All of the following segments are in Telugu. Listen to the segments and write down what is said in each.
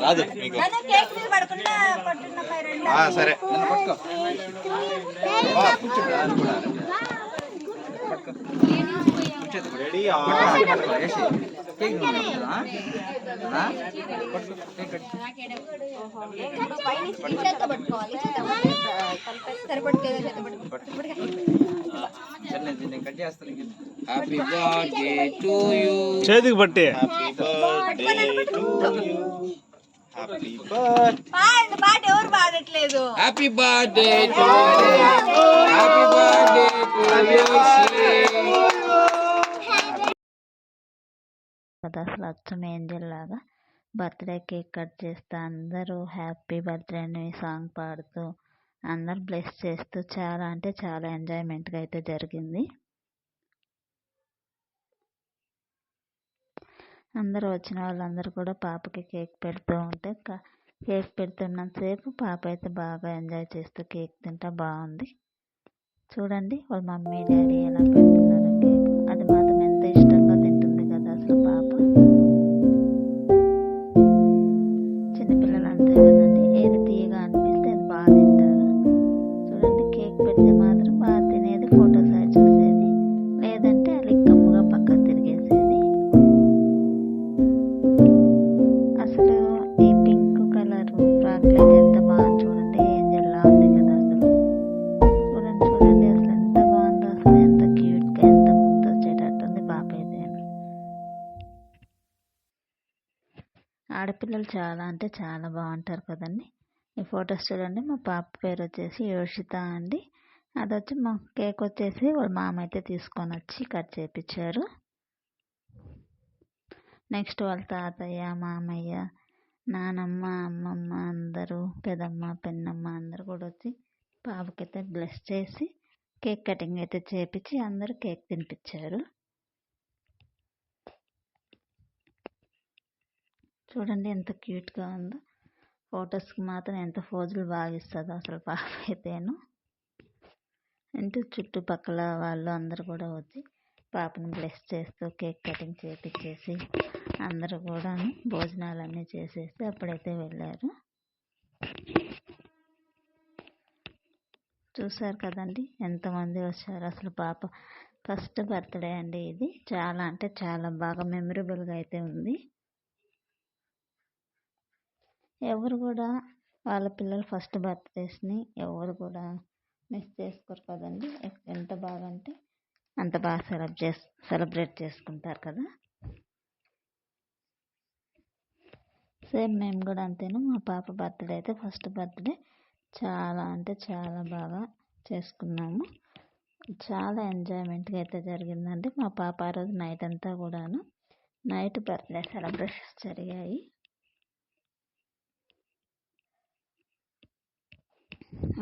రాదు మీకు. సరే ready. Happy birthday to you. చేతికి పట్టి happy birthday to you. Happy birthday. పాట ఎవరు పాడట్లేదు. Happy birthday to you. Happy birthday to you. కదా అసలు అచ్చం ఏంజల్ లాగా బర్త్డే కేక్ కట్ చేస్తూ అందరూ హ్యాపీ బర్త్డే అని సాంగ్ పాడుతూ అందరు బ్లెస్ చేస్తూ చాలా అంటే చాలా ఎంజాయ్మెంట్గా అయితే జరిగింది. అందరూ వచ్చిన వాళ్ళందరూ కూడా పాపకి కేక్ పెడుతూ ఉంటే కేక్ పెడుతున్నంతసేపు పాప అయితే బాగా ఎంజాయ్ చేస్తూ కేక్ తింటా బాగుంది. చూడండి వాళ్ళ మమ్మీ డాడీ ఎలా పెడుతున్నారు కేక్. అది మాత్రం ఎంత ఇష్టంగా తింటుంది కదా అసలు పాప. చిన్నపిల్లలు అంతే కదండి, ఏది తీయగా అనిపిస్తే అది బాగా తింటారు. చూడండి కేక్ పెడితే మాత్రం బాగా తినేది, ఫోటోస్ అవి చూసేది, లేదంటే అది కమ్ముగా పక్కన తిరిగేసేది. అసలు ఈ పింక్ కలర్ ఫ్రాక్లెట్ ఎంత బాగుంది చూడండి, ఏంజల్లా ఉంది కదా అసలు. చూడండి చూడండి అసలు ఎంత బాగుందో, అసలు ఎంత క్యూట్గా ఎంత ముద్దు వచ్చేటట్టుంది పాప అయితే. ఆడపిల్లలు చాలా అంటే చాలా బాగుంటారు కదండి. ఈ ఫొటోస్ చూడండి, మా పాప పేరు వచ్చేసి యోషిత అండి. అది వచ్చి మా కేక్ వచ్చేసి వాళ్ళ మామ అయితే తీసుకొని వచ్చి కట్ చేయించారు. నెక్స్ట్ వాళ్ళ తాతయ్య, మామయ్య, నానమ్మ, అమ్మమ్మ అందరూ, పెదమ్మ, పెన్నమ్మ అందరూ కూడా వచ్చి పాపకైతే బ్లెస్ చేసి కేక్ కటింగ్ అయితే చేపించి అందరూ కేక్ తినిపించారు. చూడండి ఎంత క్యూట్గా ఉందో. ఫొటోస్కి మాత్రం ఎంత ఫోజులు బాగా ఇస్తుందో అసలు పాప అయితేను. ఇంటి చుట్టుపక్కల వాళ్ళు అందరూ కూడా వచ్చి పాపను బ్లెస్ చేస్తూ కేక్ కటింగ్ చేపించేసి అందరూ కూడా భోజనాలన్నీ చేసేసి అప్పుడైతే వెళ్ళారు. చూసారు కదండి ఎంతమంది వచ్చారు. అసలు పాప ఫస్ట్ బర్త్డే అండి ఇది. చాలా అంటే చాలా బాగా మెమరబుల్గా అయితే ఉంది. ఎవరు కూడా వాళ్ళ పిల్లల ఫస్ట్ బర్త్డేస్ని ఎవరు కూడా మిస్ చేసుకోరు కదండి. ఎంత బాగా అంటే అంత బాగా సెలబ్రేట్ చేసుకుంటారు కదా. సేమ్ మేము కూడా అంతేను. మా పాప బర్త్డే అయితే ఫస్ట్ బర్త్డే చాలా అంటే చాలా బాగా చేసుకున్నాము. చాలా ఎంజాయ్మెంట్గా అయితే జరిగిందండి. మా పాప ఆ రోజు నైట్ అంతా కూడాను నైట్ బర్త్డే సెలబ్రేషన్స్ జరిగాయి.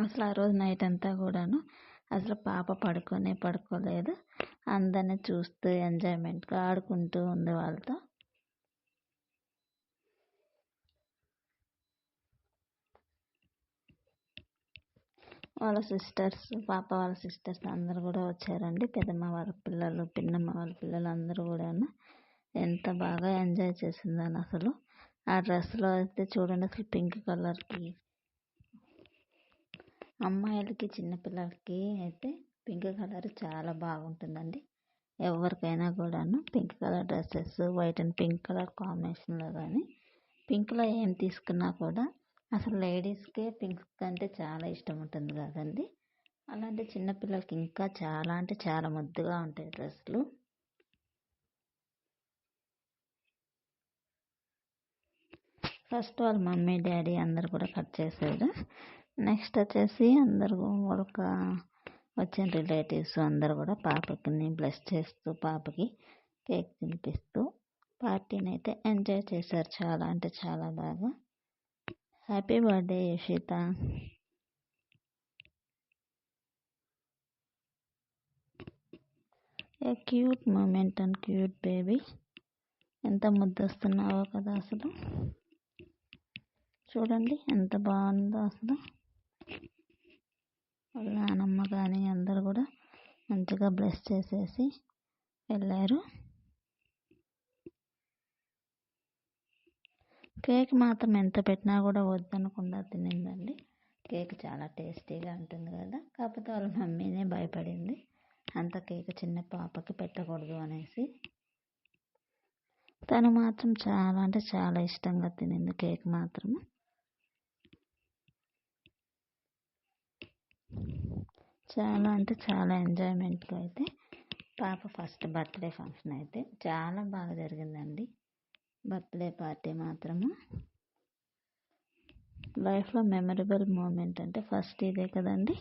అసలు ఆ రోజు నైట్ అంతా కూడాను అసలు పాప పడుకోలేదు. అందరినీ చూస్తూ ఎంజాయ్మెంట్గా ఆడుకుంటూ ఉంది వాళ్ళతో. వాళ్ళ సిస్టర్స్, పాప వాళ్ళ సిస్టర్స్ అందరూ కూడా వచ్చారండి. పెద్దమ్మ వాళ్ళ పిల్లలు, పిన్నమ్మ వాళ్ళ పిల్లలు అందరూ కూడాను ఎంత బాగా ఎంజాయ్ చేసిందని అసలు. ఆ డ్రెస్లో అయితే చూడండి అసలు పింక్ కలర్కి అమ్మాయిలకి చిన్నపిల్లలకి అయితే పింక్ కలర్ చాలా బాగుంటుందండి. ఎవరికైనా కూడాను pink colour dresses, white and pink colour కాంబినేషన్లో కానీ పింక్లో ఏం తీసుకున్నా కూడా అసలు లేడీస్కే పింక్ అంటే చాలా ఇష్టం ఉంటుంది కదండి. అలాంటి చిన్నపిల్లలకి ఇంకా చాలా అంటే చాలా ముద్దుగా ఉంటాయి డ్రెస్సులు. ఫస్ట్ వాళ్ళ మమ్మీ డాడీ అందరు కూడా కట్ చేశారు. నెక్స్ట్ వచ్చేసి అందరూ వాళ్ళకి వచ్చిన రిలేటివ్స్ అందరూ కూడా పాపకి బ్లెస్ చేస్తూ పాపకి కేక్ తినిపిస్తూ పార్టీని అయితే ఎంజాయ్ చేశారు చాలా అంటే చాలా బాగా. Happy birthday Yashita. A cute moment and cute baby. ఎంత ముద్దొస్తున్నావో కదా అసలు. చూడండి ఎంత బాగుందో అసలు. వాళ్ళ నానమ్మ కానీ అందరూ కూడా మంచిగా బ్లెస్ చేసేసి వెళ్ళారు. కేక్ మాత్రం ఎంత పెట్టినా కూడా వద్దనకుండా తినిందండి. కేక్ చాలా టేస్టీగా ఉంటుంది కదా, కాకపోతే వాళ్ళ మమ్మీనే భయపడింది అంత కేక్ చిన్న పాపకి పెట్టకూడదు అనేసి. తను మాత్రం చాలా అంటే చాలా ఇష్టంగా తినింది కేక్ మాత్రము. చాలా అంటే చాలా ఎంజాయ్మెంట్గా అయితే పాప ఫస్ట్ బర్త్డే ఫంక్షన్ అయితే చాలా బాగా జరిగిందండి. బర్త్డే పార్టీ మాత్రము లైఫ్లో మెమరబుల్ మూమెంట్ అంటే ఫస్ట్ ఇదే కదండి.